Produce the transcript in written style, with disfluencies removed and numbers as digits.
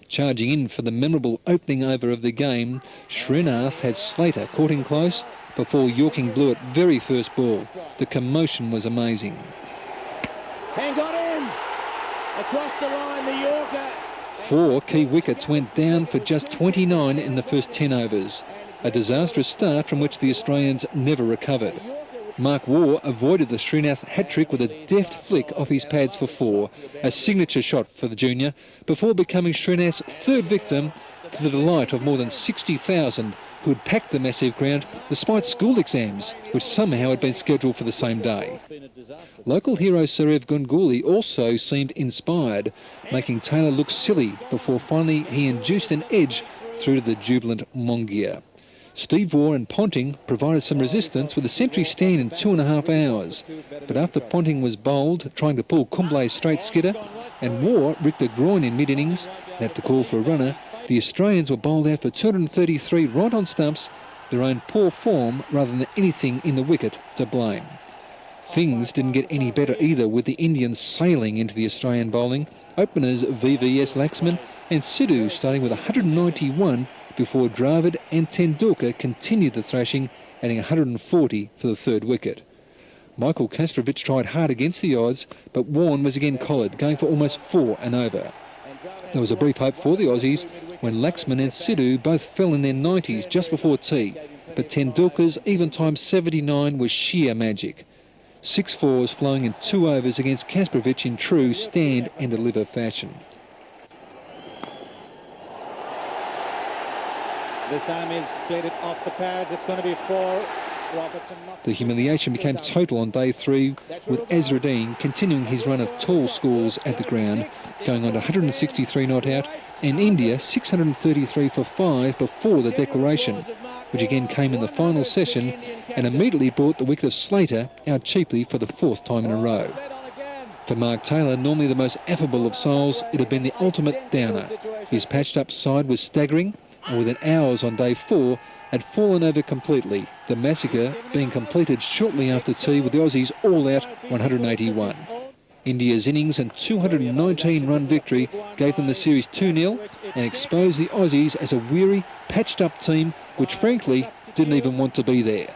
Charging in for the memorable opening over of the game, Srinath had Slater caught in close before Yorking blew at very first ball. The commotion was amazing. And got him! Across the line, the Yorker. 4 key wickets went down for just 29 in the first 10 overs. A disastrous start from which the Australians never recovered. Mark Waugh avoided the Srinath hat-trick with a deft flick off his pads for 4, a signature shot for the junior, before becoming Srinath's third victim, to the delight of more than 60,000 who had packed the massive ground despite school exams, which somehow had been scheduled for the same day. Local hero Sarev Ganguly also seemed inspired, making Taylor look silly before finally he induced an edge through to the jubilant Mongia. Steve Waugh and Ponting provided some resistance with a century stand in 2.5 hours. But after Ponting was bowled, trying to pull Kumble's straight skidder, and Waugh ripped a groin in mid-innings and had to call for a runner, the Australians were bowled out for 233 right on stumps, their own poor form rather than anything in the wicket to blame. Things didn't get any better either, with the Indians sailing into the Australian bowling. Openers VVS Laxman and Sidhu starting with 191 before Dravid and Tendulkar continued the thrashing, adding 140 for the third wicket. Michael Kastrovic tried hard against the odds, but Warne was again collared, going for almost 4 and over. There was a brief hope for the Aussies when Laxman and Sidhu both fell in their 90s just before tea, but Tendulkar's even-time 79 was sheer magic. 6 fours flowing in 2 overs against Kastrovic in true stand and deliver fashion. This time he's played it off the pads. It's going to be 4. Robertson. The humiliation became total on day 3, with Azruddin continuing his run of tall scores at the ground, going on to 163 not out, and India 633 for 5 before the declaration, which again came in the final session and immediately brought the wicket of Slater out cheaply for the 4th time in a row. For Mark Taylor, normally the most affable of souls, it had been the ultimate downer. His patched-up side was staggering, and within hours on day 4 had fallen over completely, the massacre being completed shortly after tea with the Aussies all out 181. India's innings and 219-run victory gave them the series 2-0 and exposed the Aussies as a weary, patched-up team which frankly didn't even want to be there.